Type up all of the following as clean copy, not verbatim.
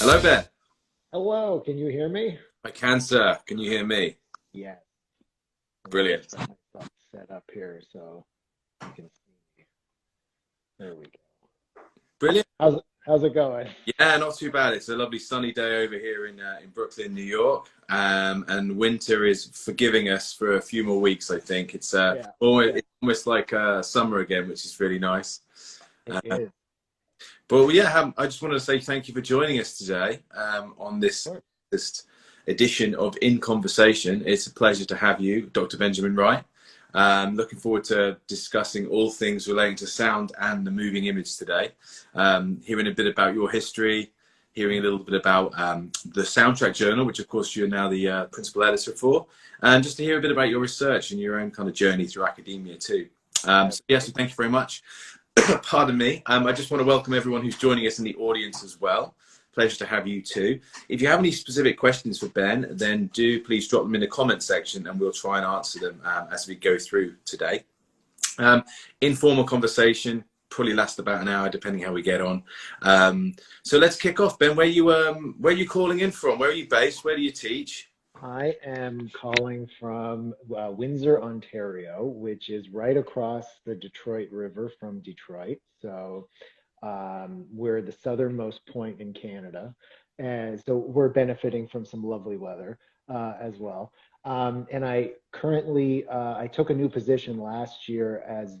Hello, Ben. Hello, can you hear me? I can, sir. Can you hear me? Yes. Let me just Brilliant. get myself set up here so you can see me. There we go. Brilliant. How's it going? Yeah, not too bad. It's a lovely sunny day over here in Brooklyn, New York, and winter is forgiving us for a few more weeks. I think Yeah, it's almost like summer again, which is really nice. it Uh, is. but yeah, I just wanted to say thank you for joining us today on Of this course. this edition of In Conversation. It's a pleasure to have you, Dr. Benjamin Wright. Looking forward to discussing all things relating to sound and the moving image today. Hearing a bit about your history, hearing a little bit about the Soundtrack Journal, which of course you're now the principal editor for, and just to hear a bit about your research and your own kind of journey through academia too. So yes, so thank you very much. Pardon me. I just want to welcome everyone who's joining us in the audience as well. Pleasure to have you too. If you have any specific questions for Ben, then do please drop them in the comment section and we'll try and answer them as we go through today. Informal conversation, probably last about an hour depending how we get on. So let's kick off. Ben, where you calling in from? Where are you based? Where do you teach? I am calling from Windsor, Ontario, which is right across the Detroit River from Detroit. So we're the southernmost point in Canada. And so we're benefiting from some lovely weather as well. And I currently, I took a new position last year as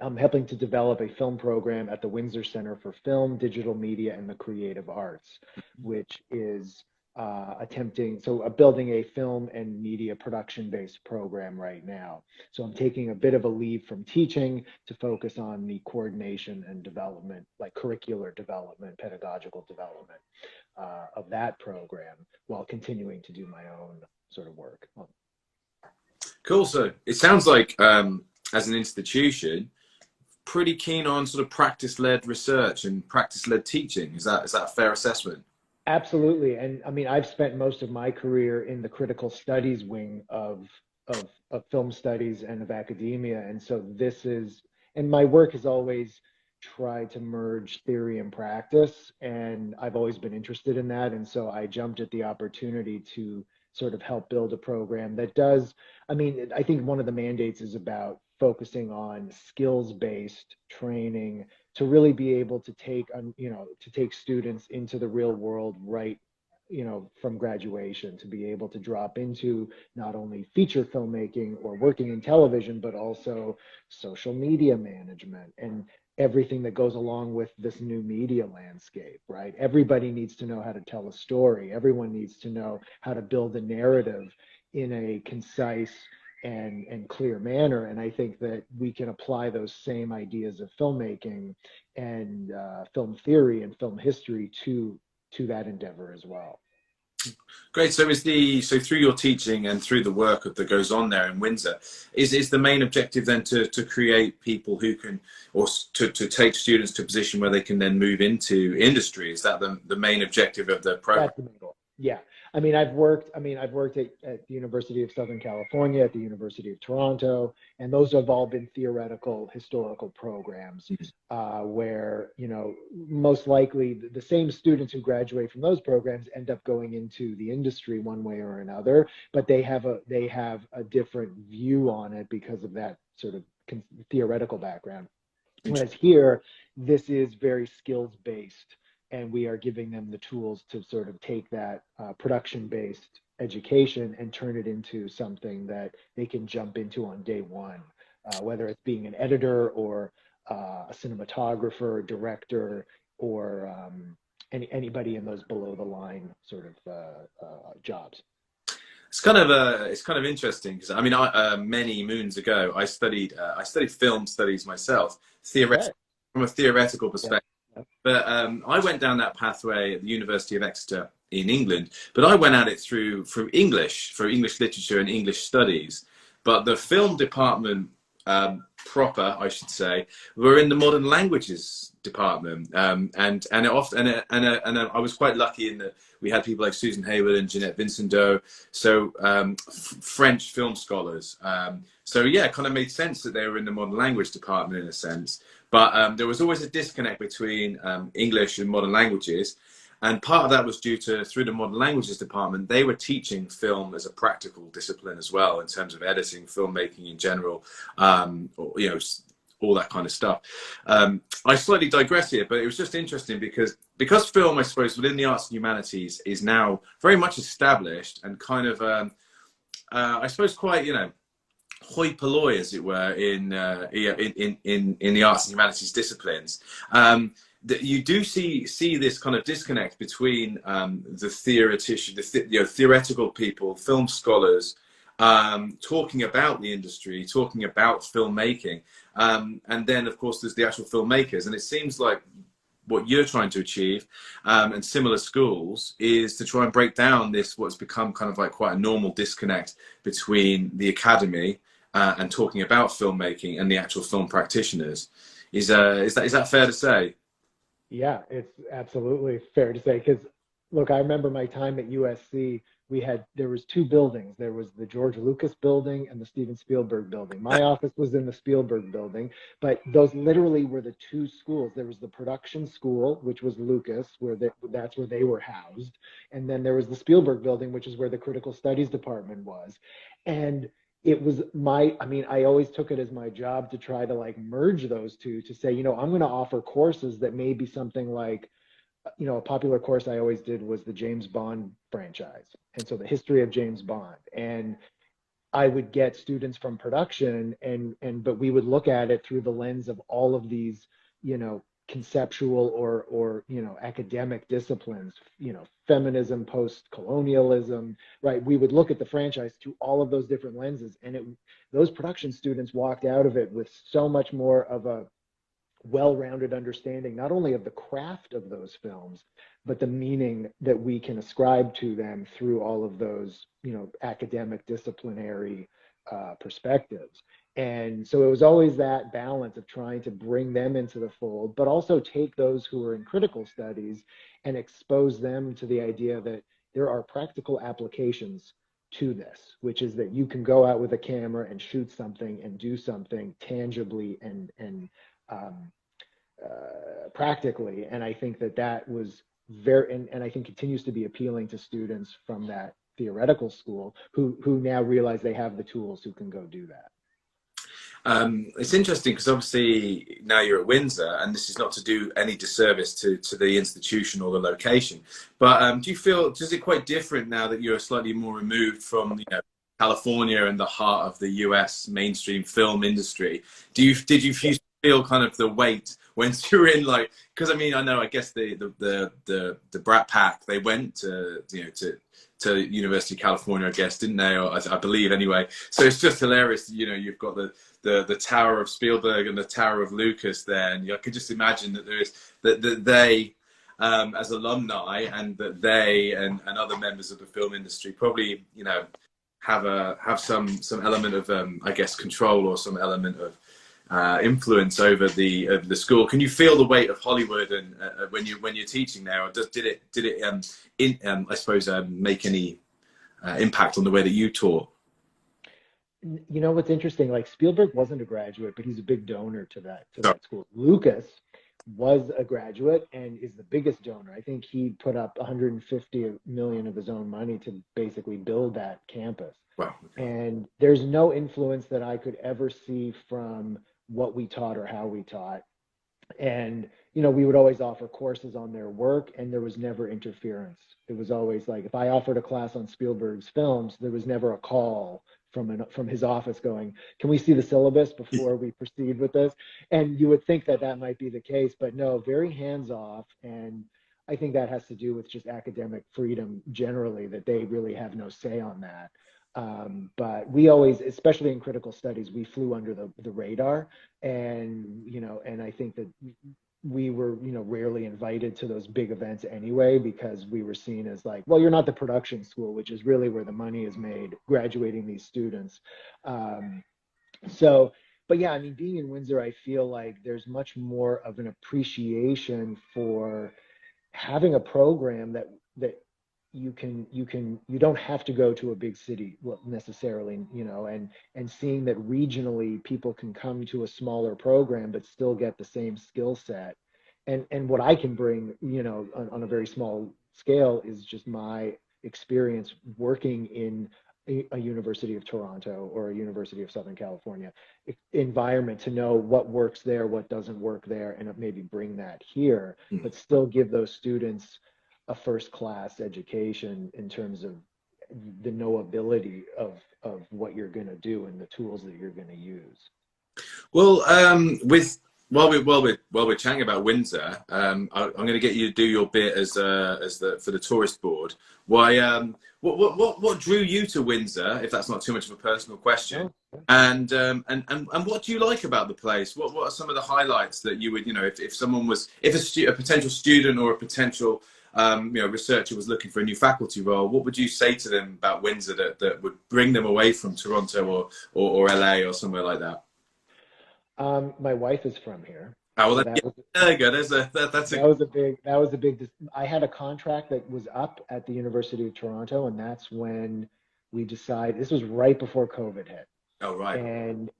I'm helping to develop a film program at the Windsor Center for Film, Digital Media, and the Creative Arts, which is building a film and media production-based program right now. So I'm taking a bit of a leave from teaching to focus on the coordination and development, like curricular development, pedagogical development of that program, while continuing to do my own sort of work. Cool. So it sounds like as an institution, pretty keen on sort of practice-led research and practice-led teaching. Is that a fair assessment? Absolutely. And I mean, I've spent most of my career in the critical studies wing of film studies and of academia. And so and my work has always tried to merge theory and practice. And I've always been interested in that. And so I jumped at the opportunity to sort of help build a program that does, I mean, I think one of the mandates is about focusing on skills-based training to really be able to take students into the real world right, from graduation, to be able to drop into not only feature filmmaking or working in television, but also social media management and everything that goes along with this new media landscape, right? Everybody needs to know how to tell a story. Everyone needs to know how to build a narrative in a concise and clear manner. And I think that we can apply those same ideas of filmmaking and film theory and film history to that endeavor as well. Great. So through your teaching and through the work that goes on there in Windsor, is the main objective then to create people who can, or to take students to a position where they can then move into industry? Is that the main objective of the program? That's the main goal. Yeah. I've worked at the University of Southern California, at the University of Toronto, and those have all been theoretical historical programs where, most likely the same students who graduate from those programs end up going into the industry one way or another, but they have a different view on it because of that sort of theoretical background. Whereas here, this is very skills based, and we are giving them the tools to sort of take that production based education and turn it into something that they can jump into on day one, whether it's being an editor or a cinematographer, director, or anybody in those below the line sort of jobs. It's kind of interesting because I mean, many moons ago, I studied film studies myself, Okay. from a theoretical Yeah. perspective. But I went down that pathway at the University of Exeter in England, but I went at it through English, for English literature and English studies. But the film department proper, I should say, were in the modern languages department, and it often and I was quite lucky in that we had people like Susan Hayward and Jeanette Vincendeau, so French film scholars. So yeah, it kind of made sense that they were in the modern language department in a sense. But there was always a disconnect between English and modern languages. And part of that was due to, through the modern languages department, they were teaching film as a practical discipline as well, in terms of editing, filmmaking in general, or, you know, all that kind of stuff. I slightly digress here, but it was just interesting because film, I suppose, within the arts and humanities is now very much established and kind of, I suppose, quite, you know, hoi polloi, as it were, in the arts and humanities disciplines. That you do see this kind of disconnect between the theoretician, you know, theoretical people, film scholars, talking about the industry, talking about filmmaking, and then of course there's the actual filmmakers. And it seems like what you're trying to achieve, and similar schools, is to try and break down this what's become kind of like quite a normal disconnect between the academy and talking about filmmaking and the actual film practitioners. Is that fair to say? Yeah, it's absolutely fair to say because look, I remember my time at USC, there was two buildings. There was the George Lucas building and the Steven Spielberg building. My office was in the Spielberg building, but those literally were the two schools. There was the production school, which was Lucas, that's where they were housed, and then there was the Spielberg building, which is where the critical studies department was. And it was I mean, I always took it as my job to try to like merge those two to say, I'm going to offer courses that may be something like, a popular course I always did was the James Bond franchise. And so the history of James Bond. And I would get students from production but we would look at it through the lens of all of these, conceptual or academic disciplines, feminism, post-colonialism, right? We would look at the franchise through all of those different lenses. And those production students walked out of it with so much more of a well-rounded understanding, not only of the craft of those films, but the meaning that we can ascribe to them through all of those, academic disciplinary perspectives. And so it was always that balance of trying to bring them into the fold, but also take those who are in critical studies and expose them to the idea that there are practical applications to this, which is that you can go out with a camera and shoot something and do something tangibly and practically. And I think that was and I think continues to be appealing to students from that theoretical school who now realize they have the tools who can go do that. It's interesting because obviously now you're at Windsor, and this is not to do any disservice to the institution or the location, but do you feel, is it quite different now that you're slightly more removed from, California and the heart of the US mainstream film industry? Did you feel kind of the weight when you were in, like, because I mean, I guess the Brat Pack, they went to University of California, I guess, didn't they? Or I believe anyway. So it's just hilarious. You've got the Tower of Spielberg and the Tower of Lucas there, and I could just imagine that there is that they, as alumni, and that they and other members of the film industry probably have some element of I guess control, or some element of influence over the school. Can you feel the weight of Hollywood and when you're teaching there, or did it I suppose make any impact on the way that you taught? What's interesting, like Spielberg wasn't a graduate, but he's a big donor to that Sorry. school. Lucas was a graduate and is the biggest donor. I think he put up 150 million of his own money to basically build that campus. Wow. And there's no influence that I could ever see from what we taught or how we taught. And we would always offer courses on their work, and there was never interference. It was always like, if I offered a class on Spielberg's films, there was never a call from his office going, can we see the syllabus before we proceed with this? And you would think that might be the case, but no, very hands off. And I think that has to do with just academic freedom generally, that they really have no say on that. But we always, especially in critical studies, we flew under the radar, and and I think that we were rarely invited to those big events anyway, because we were seen as like, well, you're not the production school, which is really where the money is made, graduating these students. But yeah, I mean, being in Windsor, I feel like there's much more of an appreciation for having a program that you don't have to go to a big city necessarily, and seeing that regionally people can come to a smaller program but still get the same skill set and what I can bring, on a very small scale is just my experience working in a University of Toronto or a University of Southern California environment to know what works there, what doesn't work there, and maybe bring that here, but still give those students a first class education in terms of the knowability of what you're going to do and the tools that you're going to use. Well, with while we're chatting about Windsor, I'm going to get you to do your bit as the for the tourist board. Why? What drew you to Windsor? If that's not too much of a personal question, No? and what do you like about the place? What are some of the highlights that you would, if someone was, if a potential student or a potential researcher was looking for a new faculty role, what would you say to them about Windsor that would bring them away from Toronto or LA or somewhere like that? My wife is from here, Oh, so well, yeah, there you go. That's a that was a big. I had a contract that was up at the University of Toronto, and that's when we decided. This was right before COVID hit, oh right.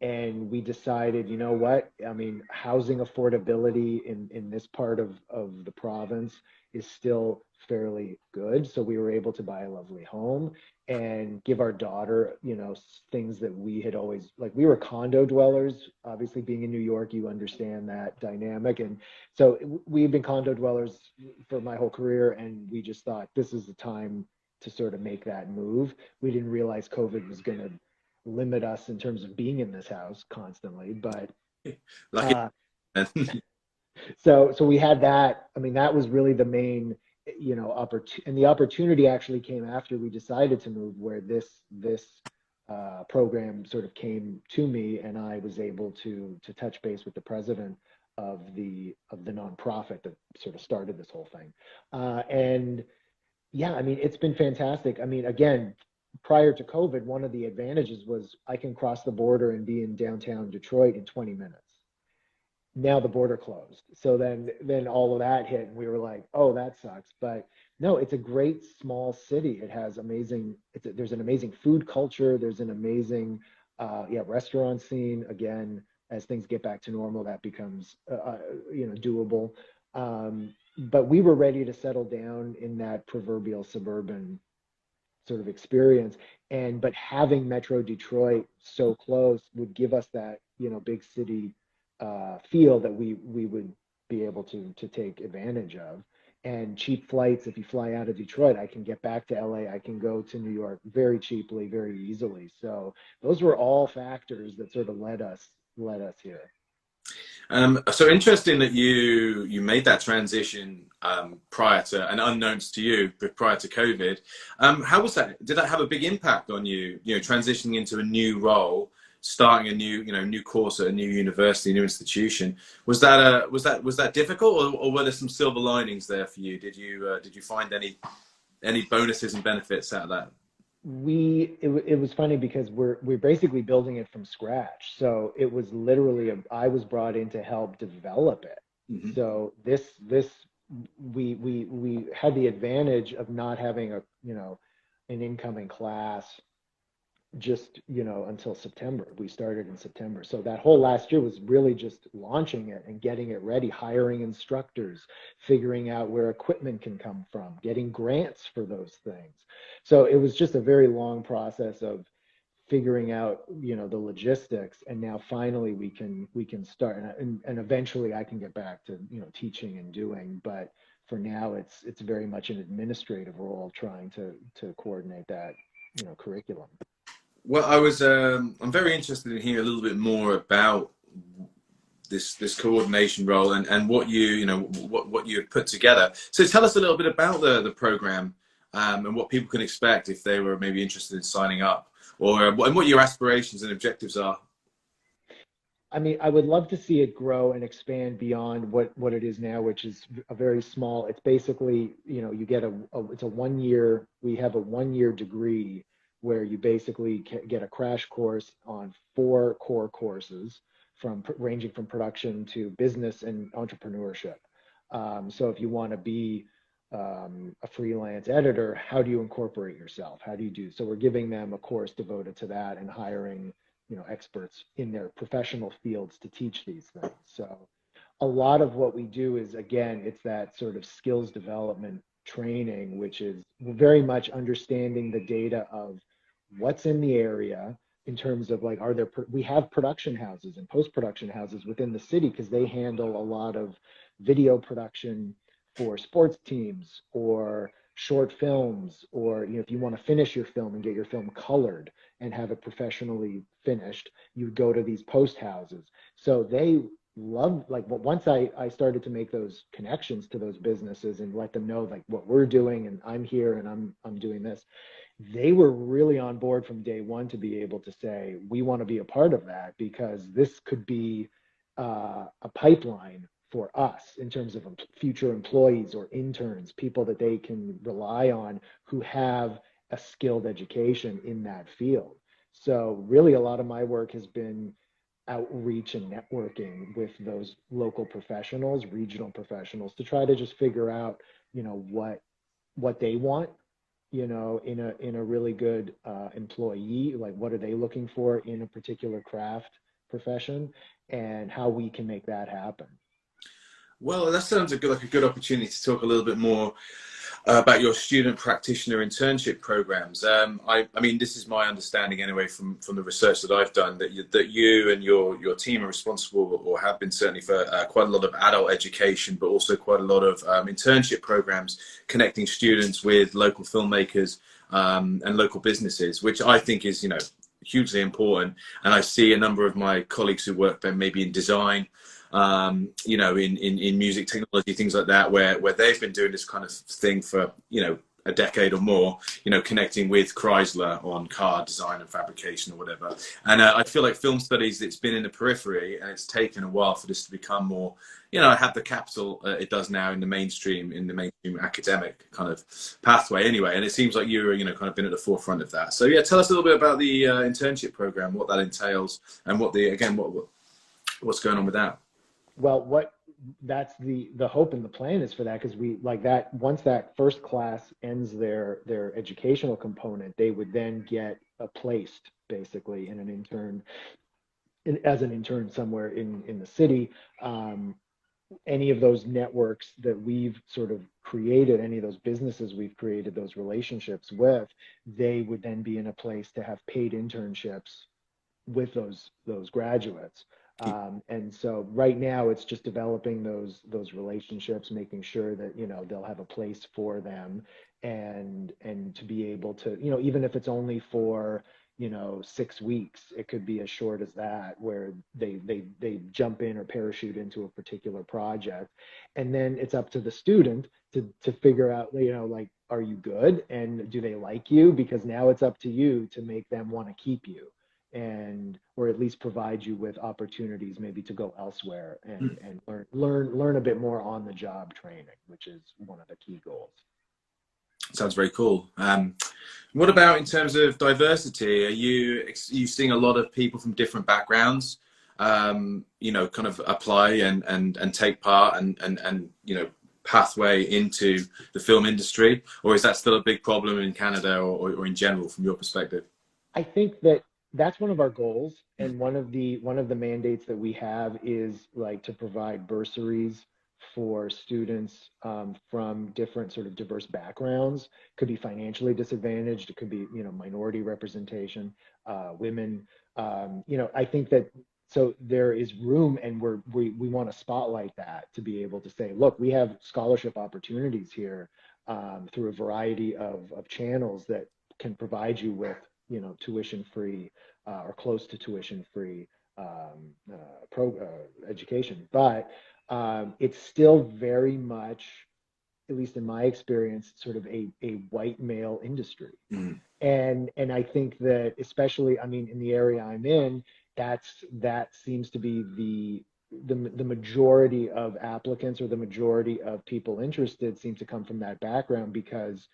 and we decided, you know what? I mean, housing affordability in this part of the province is still fairly good, so we were able to buy a lovely home and give our daughter, things that we had always like. We were condo dwellers. Obviously, being in New York, you understand that dynamic, and so we've been condo dwellers for my whole career, and we just thought this is the time to sort of make that move. We didn't realize COVID was going to limit us in terms of being in this house constantly. But Lucky. uh, so we had that. I mean, that was really the main, opportunity, and the opportunity actually came after we decided to move, where this program sort of came to me, and I was able to touch base with the president of the nonprofit that sort of started this whole thing. And yeah, I mean, it's been fantastic. I mean, again, prior to COVID, one of the advantages was I can cross the border and be in downtown Detroit in 20 minutes. Now the border closed. So then all of that hit and we were like, oh, that sucks. But no, it's a great small city. It has amazing, there's an amazing food culture. There's an amazing restaurant scene. Again, as things get back to normal, that becomes doable. But we were ready to settle down in that proverbial suburban sort of experience, but having Metro Detroit so close would give us that big city feel that we would be able to take advantage of. And cheap flights, if you fly out of Detroit, I can get back to LA, I can go to New York very cheaply, very easily. So those were all factors that sort of led us here. So interesting that you made that transition prior to and unknowns to you, but prior to COVID. How was that? Did that have a big impact on you? Transitioning into a new role, starting a new course at a new university, new institution. Was that difficult, or were there some silver linings there for you? Did you find any bonuses and benefits out of that? It was funny because we're basically building it from scratch. So it was literally I was brought in to help develop it. Hmm. So this we had the advantage of not having an incoming class just until September. We started in September, so that whole last year was really just launching it and getting it ready, hiring instructors, figuring out where equipment can come from, getting grants for those things. So it was just a very long process of figuring out the logistics, and now finally we can start, and eventually I can get back to teaching and doing. But for now it's very much an administrative role, trying to coordinate that curriculum. Well, I'm very interested in hearing a little bit more about this coordination role and what what you put together. So tell us a little bit about the program, and what people can expect if they were maybe interested in signing up, or and what your aspirations and objectives are. I mean, I would love to see it grow and expand beyond what it is now, which is a very small. It's basically, you get it's a 1 year. We have a 1 year degree where you basically get a crash course on 4 core courses, ranging from production to business and entrepreneurship. So if you want to be a freelance editor, how do you incorporate yourself? How do you do? So we're giving them a course devoted to that and hiring experts in their professional fields to teach these things. So a lot of what we do is, again, it's that sort of skills development training, which is very much understanding the data of what's in the area in terms of like, we have production houses and post-production houses within the city because they handle a lot of video production for sports teams or short films, or if you want to finish your film and get your film colored and have it professionally finished, you go to these post houses. So they love, like, once I started to make those connections to those businesses and let them know like what we're doing and I'm here and I'm doing this, they were really on board from day one to be able to say, we want to be a part of that because this could be a pipeline for us in terms of future employees or interns, people that they can rely on who have a skilled education in that field. So really a lot of my work has been outreach and networking with those local professionals, regional professionals, to try to just figure out, what they want, in a really good employee, like what are they looking for in a particular craft profession, and how we can make that happen. Well, that sounds like a good opportunity to talk a little bit more about your student practitioner internship programs. I mean, this is my understanding anyway from the research that I've done, that you and your team are responsible, or have been certainly, for quite a lot of adult education, but also quite a lot of internship programs connecting students with local filmmakers and local businesses, which I think is, hugely important. And I see a number of my colleagues who work then maybe in design, in music technology, things like that, where they've been doing this kind of thing for, a decade or more, connecting with Chrysler on car design and fabrication or whatever. And I feel like film studies, it's been in the periphery, and it's taken a while for this to become more, have the capital it does now in the mainstream academic kind of pathway anyway. And it seems like you're, kind of been at the forefront of that. So yeah, tell us a little bit about the internship program, what that entails, and what's going on with that. Well, that's the hope and the plan is for that, because we like that once that first class ends their educational component, they would then get placed basically in an intern as an intern somewhere in the city. Any of those networks that we've sort of created, any of those businesses we've created those relationships with, they would then be in a place to have paid internships with those graduates. And so right now it's just developing those relationships, making sure that, they'll have a place for them, and to be able to, even if it's only for, 6 weeks, it could be as short as that, where they jump in or parachute into a particular project. And then it's up to the student to figure out, like, are you good? And do they like you? Because now it's up to you to make them want to keep you, and or at least provide you with opportunities maybe to go elsewhere and learn a bit more on the job training, which is one of the key goals. Sounds very cool. What about in terms of diversity? Are you seeing a lot of people from different backgrounds, kind of apply and take part and pathway into the film industry, or is that still a big problem in Canada or in general from your perspective? I think that's one of our goals, and one of the mandates that we have is like to provide bursaries for students from different sort of diverse backgrounds. Could be financially disadvantaged, it could be minority representation, women. I think that, so there is room, and we want to spotlight that, to be able to say, look, we have scholarship opportunities here through a variety of channels that can provide you with tuition free or close to tuition free education. But it's still very much, at least in my experience, sort of a white male industry. Mm. And I think that, especially, I mean, in the area I'm in, that seems to be the majority of applicants, or the majority of people interested, seem to come from that background, because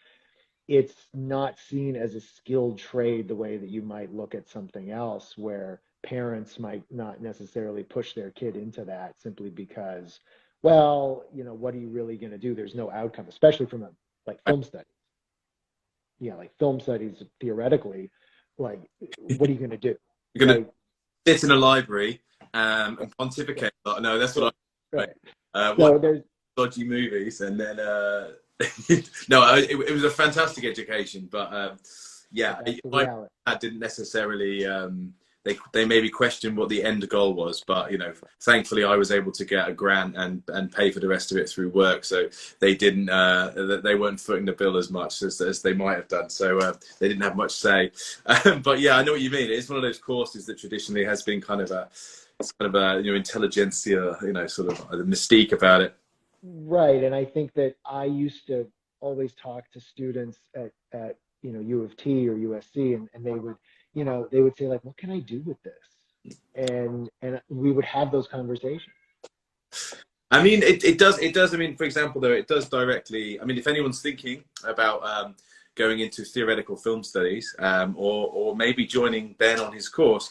it's not seen as a skilled trade the way that you might look at something else, where parents might not necessarily push their kid into that simply because, well, what are you really going to do? There's no outcome, especially from like film studies. Yeah, like film studies, theoretically, like, what are you going to do? You're going to sit in a library and pontificate. No, that's what Right. right. Watch So there's dodgy movies, and then no, it was a fantastic education, but yeah, that's the my reality. dad didn't necessarily. They maybe questioned what the end goal was, but thankfully I was able to get a grant and pay for the rest of it through work, so they didn't they weren't footing the bill as much as they might have done. So they didn't have much say. But yeah, I know what you mean. It's one of those courses that traditionally has been kind of a it's kind of a intelligentsia, sort of a mystique about it. Right. And I think that I used to always talk to students at U of T or USC, and they would, they would say like, what can I do with this? And we would have those conversations. I mean, it does. I mean, for example, though, it does directly. I mean, if anyone's thinking about going into theoretical film studies, or maybe joining Ben on his course,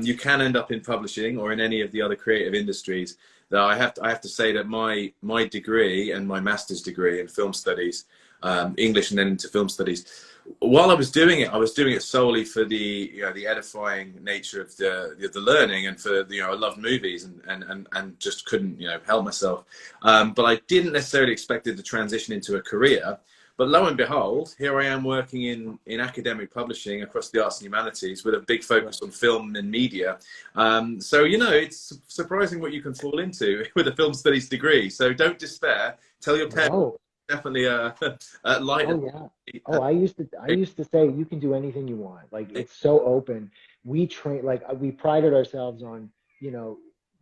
you can end up in publishing or in any of the other creative industries. Though I have to say that my degree and my master's degree in film studies, English and then into film studies, while I was doing it solely for the edifying nature of the learning, and for I loved movies, and just couldn't help myself. But I didn't necessarily expect it to transition into a career. But lo and behold, here I am working in academic publishing across the arts and humanities with a big focus on film and media. So it's surprising what you can fall into with a film studies degree. So don't despair. Tell your parents. No. Definitely a light. Oh yeah. Oh, I used to say you can do anything you want. Like it's so open. We train like we prided ourselves on, you know,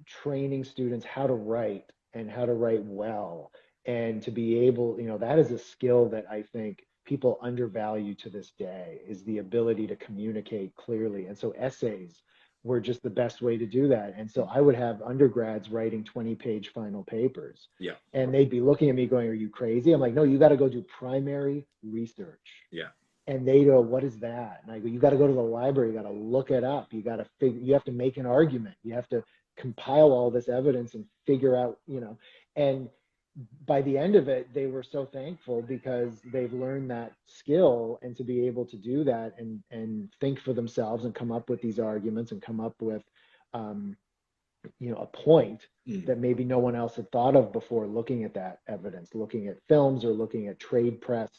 training students how to write and how to write well and to be able, that is a skill that I think people undervalue to this day is the ability to communicate clearly. And so essays were just the best way to do that. And so I would have undergrads writing 20-page final papers Yeah, and they'd be looking at me going, "Are you crazy?" I'm like, "No, you got to go do primary research." yeah. And they go, "What is that?" And I go, "You got to go to the library. You got to look it up. You got to you have to make an argument. You have to compile all this evidence and figure out, And by the end of it, they were so thankful because they've learned that skill and to be able to do that and think for themselves and come up with these arguments and come up with, um, a point Mm. that maybe no one else had thought of before looking at that evidence, looking at films or looking at trade press,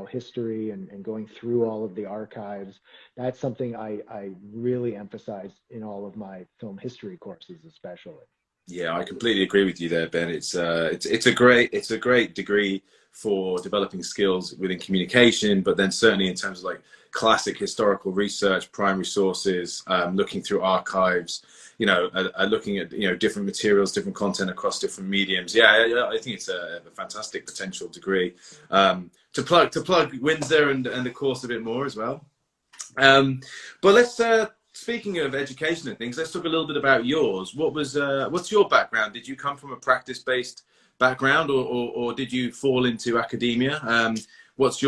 history and going through all of the archives. That's something I really emphasize in all of my film history courses, especially. Yeah, I completely agree with you there, Ben. It's a great degree for developing skills within communication, but then certainly in terms of like classic historical research, primary sources, looking through archives, looking at different materials, different content across different mediums. Yeah, I think it's a fantastic potential degree. To plug Windsor and the course a bit more as well. But let's speaking of education and things, let's talk a little bit about yours. What's your background? Did you come from a practice-based background, or did you fall into academia? What was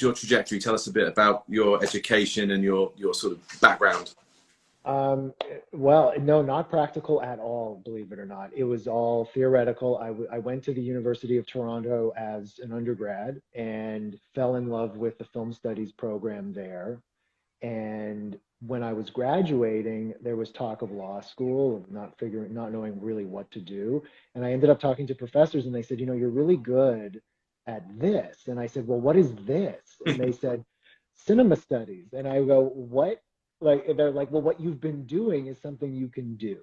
your trajectory? Tell us a bit about your education and your sort of background. Well, no, not practical at all, believe it or not. It was all theoretical. I went to the University of Toronto as an undergrad and fell in love with the film studies program there. And when I was graduating, there was talk of law school, of not knowing really what to do. And I ended up talking to professors and they said, you're really good at this. And I said, well, what is this? And they said, cinema studies. And I go, what? Like, they're like, well, what you've been doing is something you can do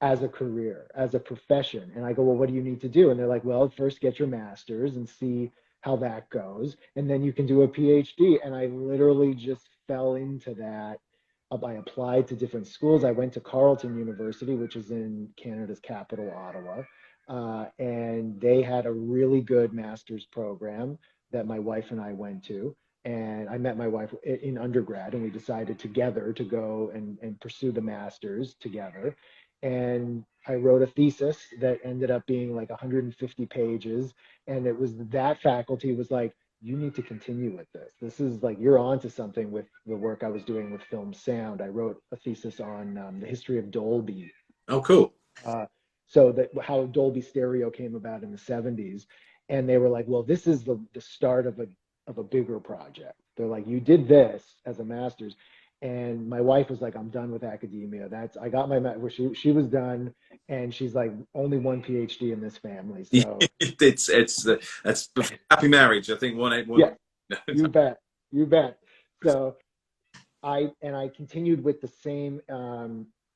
as a career, as a profession. And I go, well, what do you need to do? And they're like, well, first get your master's and see how that goes. And then you can do a PhD. And I literally just fell into that. I applied to different schools. I went to Carleton University, which is in Canada's capital, Ottawa. And they had a really good master's program that my wife and I went to. And I met my wife in undergrad, and we decided together to go and pursue the master's together. And I wrote a thesis that ended up being like 150 pages. And it was that faculty was like, you need to continue with this. This is like, you're onto something with the work I was doing with film sound. I wrote a thesis on the history of Dolby. Oh, cool. Uh, so that how Dolby stereo came about in the 70s. And they were like, well, this is the start of a bigger project. They're like, you did this as a master's. And my wife was like, I'm done with academia. I got my, she was done. And she's like, only one PhD in this family. So It's happy marriage. I think one eight one. yeah, you bet, you bet. So I continued with the same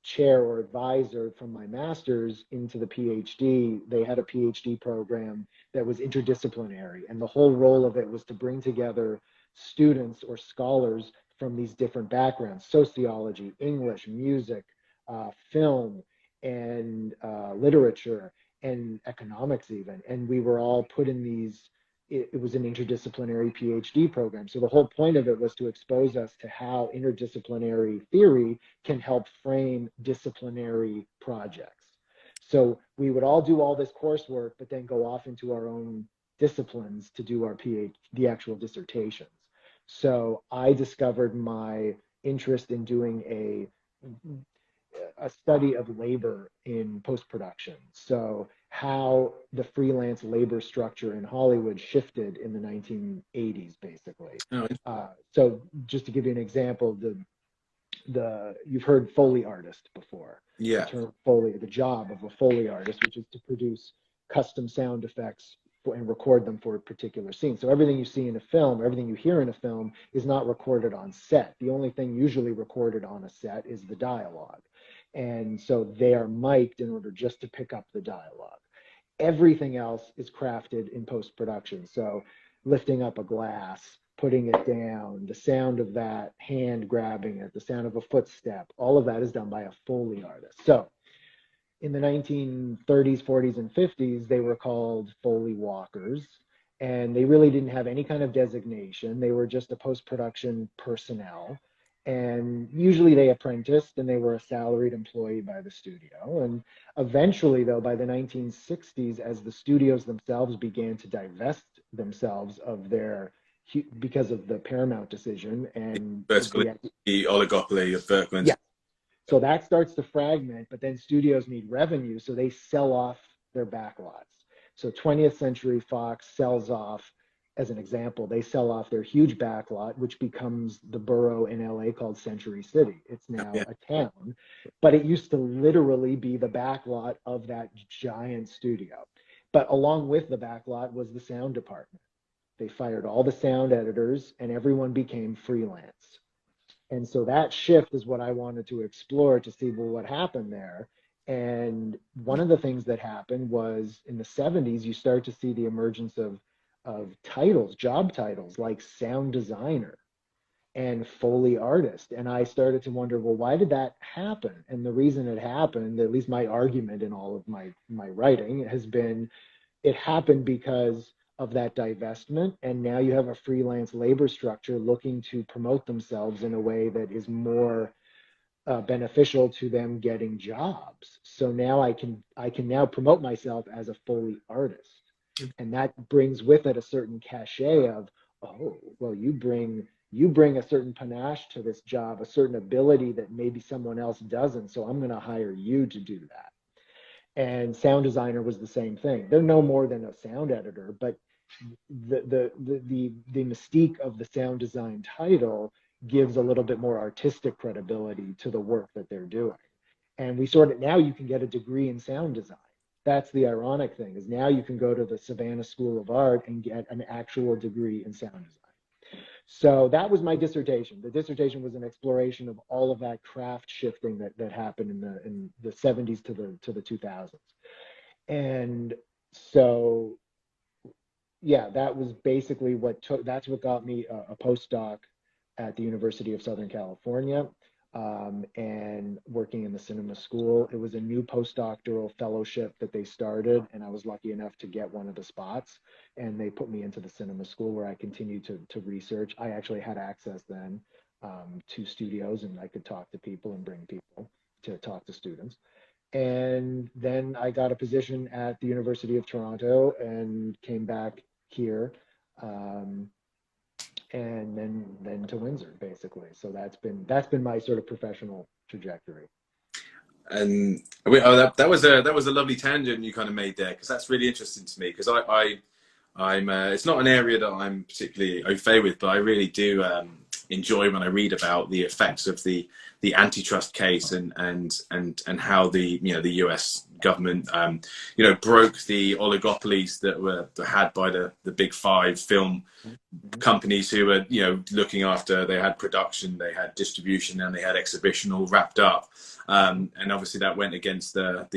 chair or advisor from my master's into the PhD. They had a PhD program that was interdisciplinary, and the whole role of it was to bring together students or scholars from these different backgrounds: sociology, English, music, film, and literature, and economics even. And we were all put in these, it was an interdisciplinary PhD program. So the whole point of it was to expose us to how interdisciplinary theory can help frame disciplinary projects. So we would all do all this coursework, but then go off into our own disciplines to do our the actual dissertations. So I discovered my interest in doing a study of labor in post-production. So how the freelance labor structure in Hollywood shifted in the 1980s, basically. Oh, So just to give you an example, you've heard Foley artist before. The yeah. term Foley, the job of a Foley artist, which is to produce custom sound effects and record them for a particular scene. So everything you see in a film, everything you hear in a film is not recorded on set. The only thing usually recorded on a set is the dialogue. And so they are mic'd in order just to pick up the dialogue. Everything else is crafted in post-production. So lifting up a glass, putting it down, the sound of that hand grabbing it, the sound of a footstep, all of that is done by a Foley artist. So in the 1930s, 40s, and 50s, they were called Foley walkers, and they really didn't have any kind of designation. They were just a post-production personnel. And usually they apprenticed and they were a salaried employee by the studio. And eventually, though, by the 1960s, as the studios themselves began to divest themselves of their, because of the Paramount decision and the oligopoly of Berkman. yeah, so that starts to fragment, but then studios need revenue, so they sell off their backlots. So 20th Century Fox sells off, as an example, they sell off their huge backlot, which becomes the borough in LA called Century City. It's now a town, but it used to literally be the backlot of that giant studio. But along with the backlot was the sound department. They fired all the sound editors and everyone became freelance. And so that shift is what I wanted to explore to see, well, what happened there. And one of the things that happened was in the 70s, you start to see the emergence of titles, job titles like sound designer and Foley artist. And I started to wonder, well, why did that happen? And the reason it happened, at least my argument in all of my writing, has been it happened because of that divestment. And now you have a freelance labor structure looking to promote themselves in a way that is more beneficial to them getting jobs. So now I can now promote myself as a Foley artist. And that brings with it a certain cachet of, oh, well, you bring a certain panache to this job, a certain ability that maybe someone else doesn't. So I'm going to hire you to do that. And sound designer was the same thing. They're no more than a sound editor, but the mystique of the sound design title gives a little bit more artistic credibility to the work that they're doing. And we sort of, now you can get a degree in sound design. That's the ironic thing, is now you can go to the Savannah School of Art and get an actual degree in sound design. So that was my dissertation. The dissertation was an exploration of all of that craft shifting that happened in the 70s to the 2000s. And so, yeah, that was basically that's what got me a postdoc at the University of Southern California. And working in the cinema school. It was a new postdoctoral fellowship that they started, and I was lucky enough to get one of the spots, and they put me into the cinema school where I continued to research. I actually had access then to studios, and I could talk to people and bring people to talk to students. And then I got a position at the University of Toronto and came back here. And then to Windsor, basically. So that's been my sort of professional trajectory. And that was a lovely tangent you kind of made there, because that's really interesting to me, because I'm it's not an area that I'm particularly au fait with, but I really do enjoy when I read about the effects of the the antitrust case and how the the US government broke the oligopolies that were had by the big five film companies who were looking after. They had production, they had distribution, and they had exhibition all wrapped up. And obviously that went against the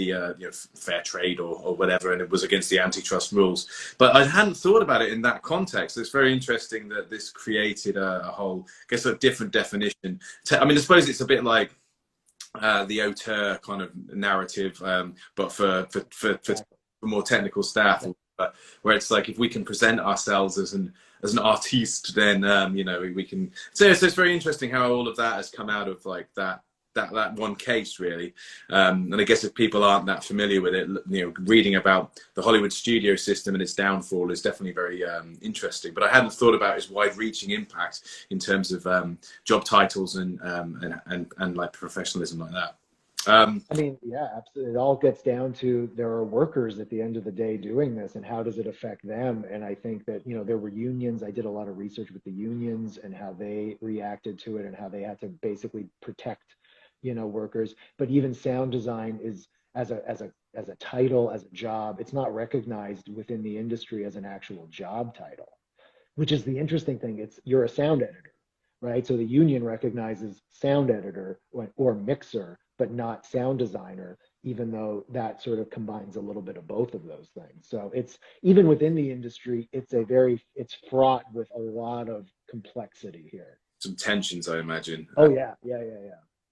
fair trade or whatever, and it was against the antitrust rules. But I hadn't thought about it in that context. It's very interesting that this created a whole, I guess, a different definition. I mean, I suppose it's a bit like the auteur kind of narrative, but for more technical staff, where it's like, if we can present ourselves as an artiste, then we can. So it's very interesting how all of that has come out of like that one case, really. And I guess if people aren't that familiar with it, reading about the Hollywood studio system and its downfall is definitely very interesting. But I hadn't thought about its wide-reaching impact in terms of job titles and like professionalism like that. I mean, yeah, absolutely. It all gets down to, there are workers at the end of the day doing this, and how does it affect them? And I think that, there were unions. I did a lot of research with the unions and how they reacted to it and how they had to basically protect, workers. But even sound design is, as a title, as a job, it's not recognized within the industry as an actual job title, which is the interesting thing. You're a sound editor, right? So the union recognizes sound editor or mixer, but not sound designer, even though that sort of combines a little bit of both of those things. So it's, even within the industry, it's fraught with a lot of complexity here. Some tensions, I imagine. Oh yeah.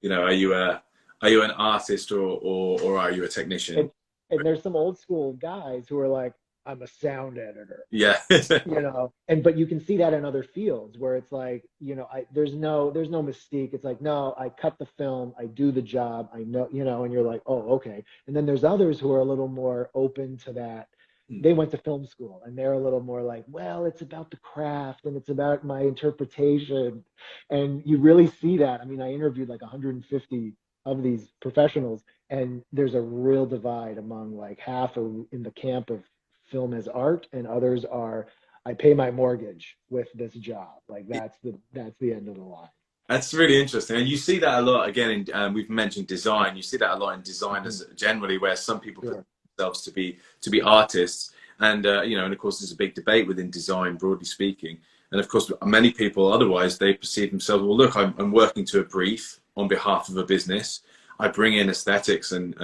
Are you an artist or are you a technician? And there's some old school guys who are like, I'm a sound editor. Yeah. But you can see that in other fields where it's like, there's no mystique. It's like, no, I cut the film, I do the job, I know, and you're like, oh, okay. And then there's others who are a little more open to that. They went to film school and they're a little more like, well, it's about the craft and it's about my interpretation. And you really see that. I mean, I interviewed like 150 of these professionals, and there's a real divide among, like, half are in the camp of film as art, and others are, I pay my mortgage with this job. Like, that's the end of the line. That's really interesting, and you see that a lot again. We've mentioned design. You see that a lot in designers generally, where some people put themselves to be artists, and and of course there's a big debate within design, broadly speaking. And of course, many people otherwise, they perceive themselves, well, look, I'm working to a brief on behalf of a business. I bring in aesthetics and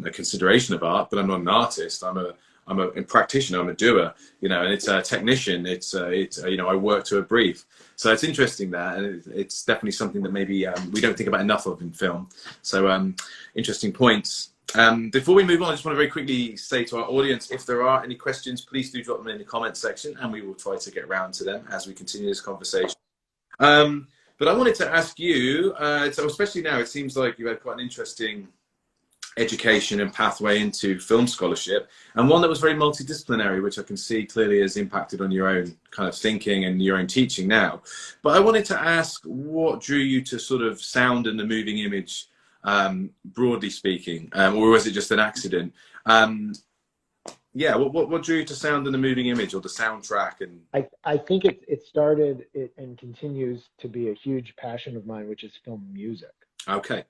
a consideration of art, but I'm not an artist. I'm a practitioner. I'm a doer, and it's a technician. I work to a brief. So it's interesting that, and it's definitely something that maybe we don't think about enough of in film. So interesting points. Before we move on, I just want to very quickly say to our audience, if there are any questions, please do drop them in the comment section, and we will try to get around to them as we continue this conversation. But I wanted to ask you, so especially now, it seems like you've had quite an interesting education and pathway into film scholarship, and one that was very multidisciplinary, which I can see clearly has impacted on your own kind of thinking and your own teaching now. But I wanted to ask, what drew you to sort of sound and the moving image, broadly speaking, or was it just an accident? What drew you to sound and the moving image, or the soundtrack? And I think it started and continues to be a huge passion of mine, which is film music. Okay.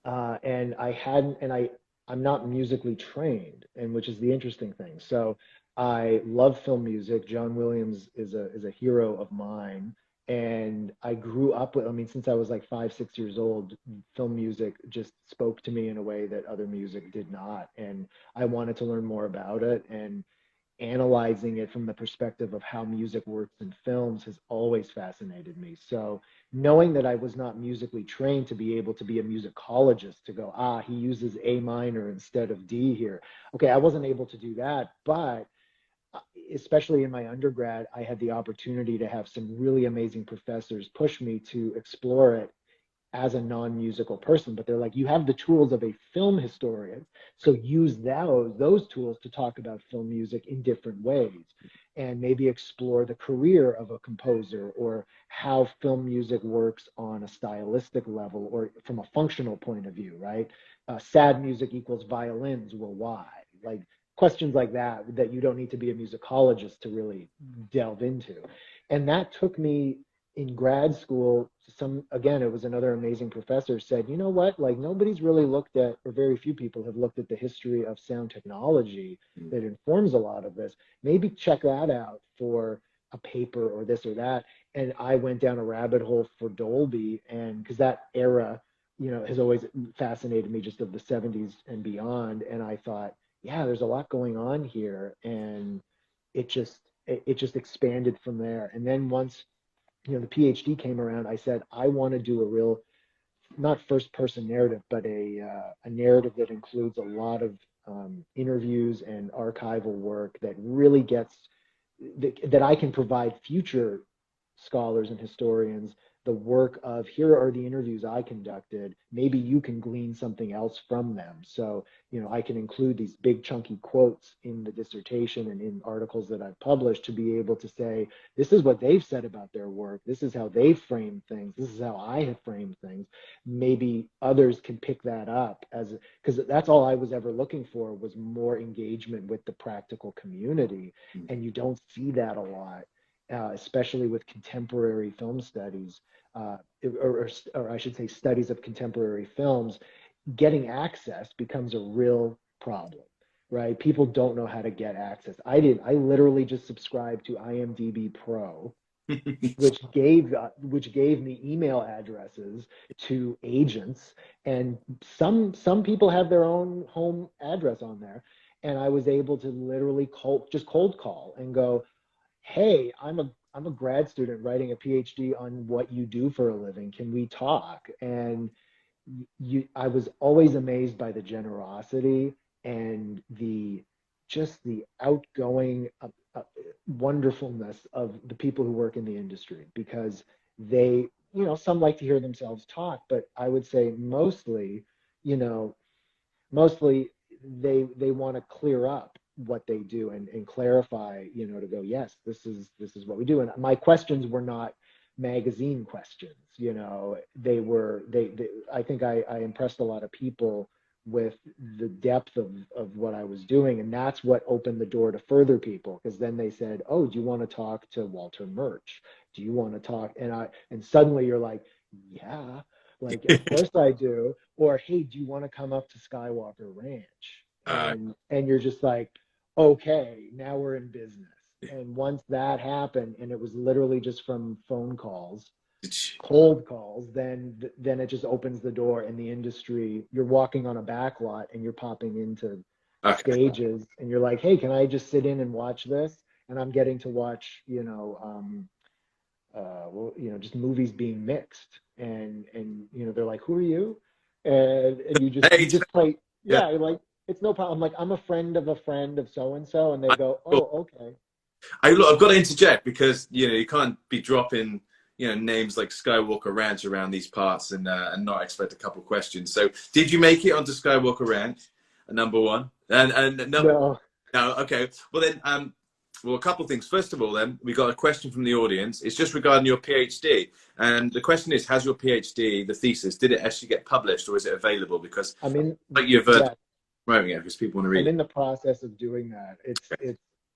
And I'm not musically trained, and which is the interesting thing. So I love film music. John Williams is a hero of mine. And I grew up with, since I was like 5, 6 years old, film music just spoke to me in a way that other music did not. And I wanted to learn more about it, and analyzing it from the perspective of how music works in films has always fascinated me. So knowing that I was not musically trained to be able to be a musicologist, to go, he uses A minor instead of D here. Okay, I wasn't able to do that, but especially in my undergrad, I had the opportunity to have some really amazing professors push me to explore it as a non-musical person. But they're like, you have the tools of a film historian, so use those tools to talk about film music in different ways, and maybe explore the career of a composer, or how film music works on a stylistic level, or from a functional point of view, right? Sad music equals violins. Well, why? Like, questions like that you don't need to be a musicologist to really delve into. And that took me in grad school, again, it was another amazing professor said, you know what, like nobody's really looked at, or very few people have looked at the history of sound technology that informs a lot of this. Maybe check that out for a paper or this or that. And I went down a rabbit hole for Dolby, and because that era, has always fascinated me, just of the 70s and beyond. And I thought, yeah, there's a lot going on here. And it just expanded from there. And then once the PhD came around, I said I want to do a real, not first person narrative, but a narrative that includes a lot of interviews and archival work that really gets that I can provide future scholars and historians the work of, here are the interviews I conducted. Maybe you can glean something else from them. So, I can include these big chunky quotes in the dissertation and in articles that I've published to be able to say, this is what they've said about their work. This is how they've framed things. This is how I have framed things. Maybe others can pick that up, because that's all I was ever looking for, was more engagement with the practical community. And you don't see that a lot, especially with contemporary film studies, or I should say studies of contemporary films. Getting access becomes a real problem, right? People don't know how to get access. I literally just subscribed to IMDb Pro, which gave me email addresses to agents, and some people have their own home address on there, and I was able to literally cold call and go, hey, I'm a grad student writing a PhD on what you do for a living. Can we talk? And I was always amazed by the generosity and the outgoing wonderfulness of the people who work in the industry, because they, some like to hear themselves talk, but I would say you know, mostly they want to clear up what they do, and clarify, to go, yes, this is what we do. And my questions were not magazine questions. They I think I impressed a lot of people with the depth of what I was doing, and that's what opened the door to further people, because then they said, oh, do you want to talk to Walter Murch? Do you want to talk? And suddenly you're like, yeah, like, of course I do. Or, hey, do you want to come up to Skywalker Ranch? And you're just like, okay, now we're in business. And once that happened, and it was literally just from phone calls, cold calls, then it just opens the door in the industry. You're walking on a back lot and you're popping into Okay. stages, and you're like, hey, can I just sit in and watch this? And I'm getting to watch, just movies being mixed, and they're like, who are you? And you Hey, just play, yeah. yeah, like, it's no problem. Like, I'm a friend of a friend of so and so, and they go, oh, okay. Look, I've got to interject because you can't be dropping names like Skywalker Ranch around these parts and not expect a couple of questions. So, did you make it onto Skywalker Ranch? Number one, and no, No. no, okay. Well then, well, a couple of things. First of all, then we got a question from the audience. It's just regarding your PhD, and the question is: has your PhD, the thesis, did it actually get published, or is it available? Because I mean, like you've yeah, promoting it because people want to read I'm it. in the process of doing that.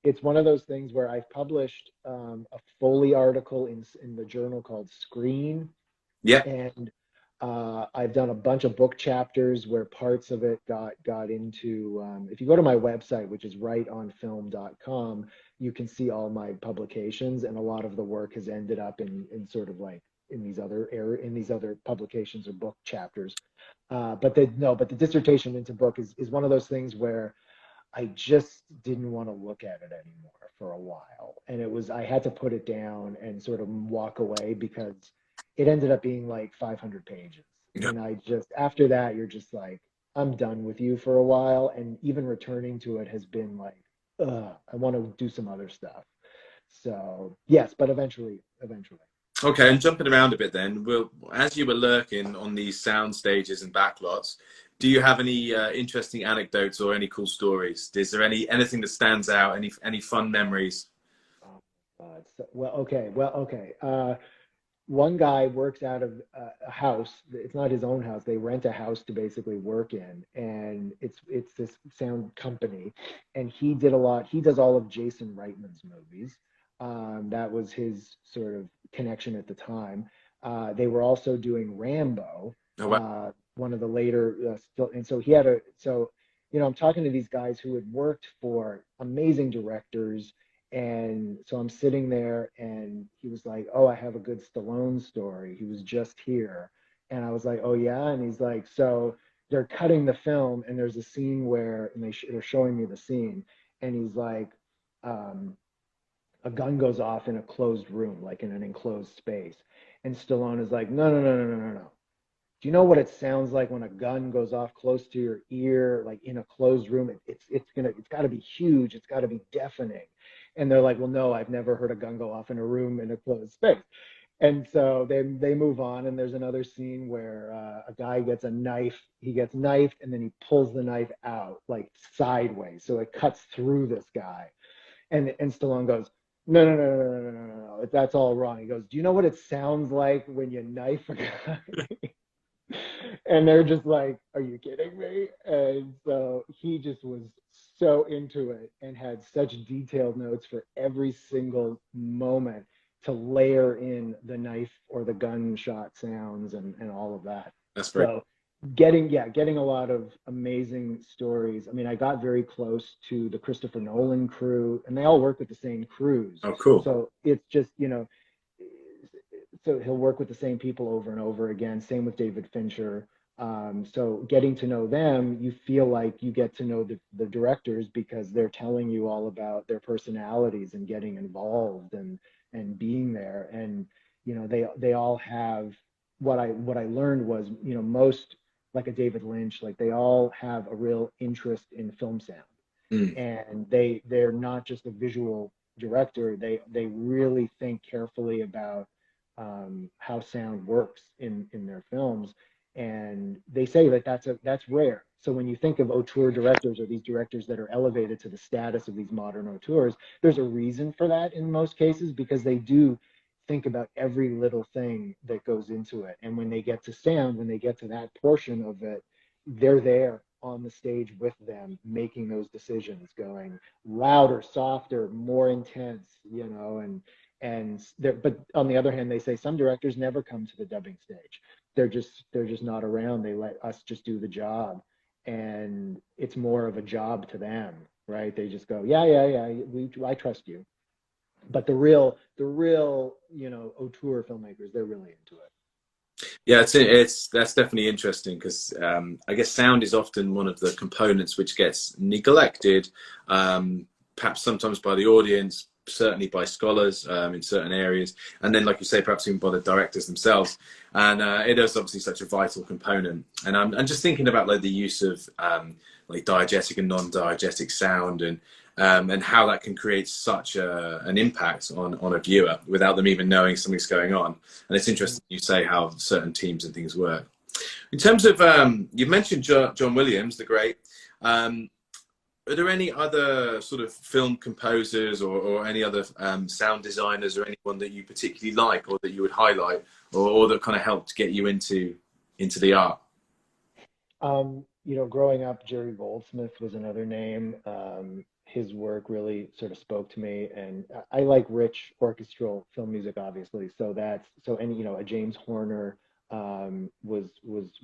It's one of those things where I've published a Foley article in the journal called Screen, Yeah, and I've done a bunch of book chapters where parts of it got into. If you go to my website, which is wrightonfilm.com, you can see all my publications, and a lot of the work has ended up in sort of like in these other publications or book chapters. But the dissertation into book is one of those things where I just didn't want to look at it anymore for a while. And I had to put it down and sort of walk away, because it ended up being like 500 pages. yeah. And after that, you're just like, I'm done with you for a while. And even returning to it has been like, I want to do some other stuff. So yes, but eventually. Okay, and jumping around a bit then, well, as you were lurking on these sound stages and backlots, do you have any interesting anecdotes or any cool stories? Is there anything that stands out? Any fun memories? Oh my God. Well, okay. One guy works out of a house. It's not his own house. They rent a house to basically work in, and it's this sound company. And he does all of Jason Reitman's movies. That was his sort of connection at the time. They were also doing Rambo, Oh, wow. one of the later still, and so he had a so I'm talking to these guys who had worked for amazing directors, and so I'm sitting there, and he was like, "Oh, I have a good Stallone story. He was just here," and I was like, "Oh yeah," and he's like, "So they're cutting the film, and there's a scene where, and they're showing me the scene, and he's like." Um, a gun goes off in a closed room, like in an enclosed space. And Stallone is like, no, no, no, no, no, no, no. Do you know what it sounds like when a gun goes off close to your ear, like in a closed room? It's got to be huge. It's got to be deafening. And they're like, well, no, I've never heard a gun go off in a room in a closed space. And so they move on, and there's another scene where a guy gets a knife. He gets knifed, and then he pulls the knife out like sideways, so it cuts through this guy. And Stallone goes, no, no, no, no, no, no, no, no, no. That's all wrong. He goes, do you know what it sounds like when you knife a guy? And they're just like, are you kidding me? And so he just was so into it and had such detailed notes for every single moment to layer in the knife or the gunshot sounds and all of that. That's very So getting a lot of amazing stories. I mean, I got very close to the Christopher Nolan crew, and they all work with the same crews. oh, cool. So it's just, so he'll work with the same people over and over again. Same with David Fincher. So getting to know them, you feel like you get to know the directors because they're telling you all about their personalities and getting involved and being there. And they all have what I learned was most like a David Lynch, like they all have a real interest in film sound, Mm, and they're not just a visual director. They really think carefully about how sound works in their films, and they say that that's rare. So when you think of auteur directors or these directors that are elevated to the status of these modern auteurs, there's a reason for that in most cases because they do think about every little thing that goes into it. And when they get to sound, when they get to that portion of it, they're there on the stage with them making those decisions, going louder, softer, more intense, and but on the other hand, they say some directors never come to the dubbing stage. They're just not around. They let us just do the job, and it's more of a job to them, right? They just go, yeah, yeah, yeah, I trust you. But the real auteur filmmakers, they're really into it. yeah, it's that's definitely interesting because I guess sound is often one of the components which gets neglected, perhaps sometimes by the audience, certainly by scholars in certain areas, and then, like you say, perhaps even by the directors themselves. And it is obviously such a vital component. And I'm just thinking about like the use of like diegetic and non-diegetic sound and how that can create such an impact on a viewer without them even knowing something's going on. And it's interesting you say how certain teams and things work. In terms of, you mentioned John Williams, the great. Are there any other sort of film composers or any other sound designers or anyone that you particularly like or that you would highlight or that kind of helped get you into the art? Growing up, Jerry Goldsmith was another name. His work really sort of spoke to me, and I like rich orchestral film music, obviously. So a James Horner was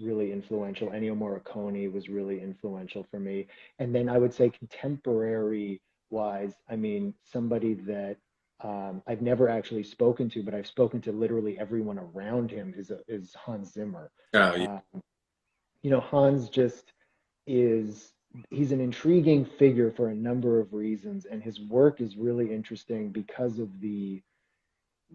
really influential. Ennio Morricone was really influential for me. And then I would say contemporary wise, I mean, somebody that I've never actually spoken to, but I've spoken to literally everyone around him is Hans Zimmer. Oh, yeah. Uh, Hans just is he's an intriguing figure for a number of reasons, and his work is really interesting because of the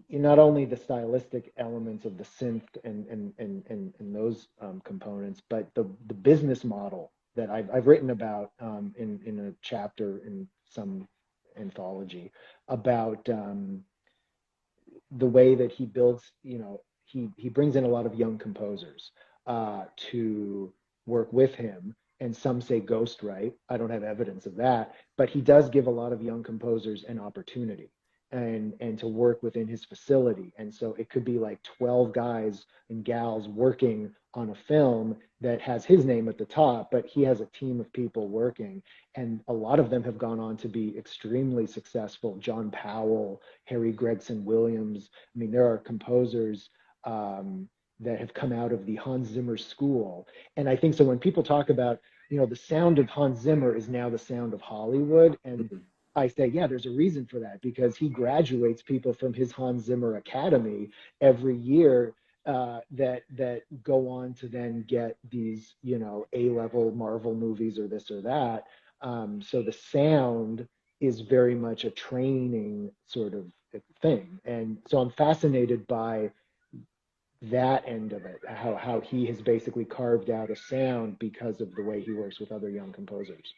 not only the stylistic elements of the synth and those components, but the business model that I've written about in a chapter in some anthology about the way that he builds, he brings in a lot of young composers to work with him. And some say ghostwrite. I don't have evidence of that, but he does give a lot of young composers an opportunity. and to work within his facility. And so it could be like 12 guys and gals working on a film that has his name at the top, but he has a team of people working. And a lot of them have gone on to be extremely successful. John Powell, Harry Gregson Williams. I mean, there are composers that have come out of the Hans Zimmer school. And I think so when people talk about, the sound of Hans Zimmer is now the sound of Hollywood. And I say, yeah, there's a reason for that, because he graduates people from his Hans Zimmer Academy every year, that go on to then get these, A-level Marvel movies or this or that. So the sound is very much a training sort of thing. And so I'm fascinated by that end of it, how he has basically carved out a sound because of the way he works with other young composers.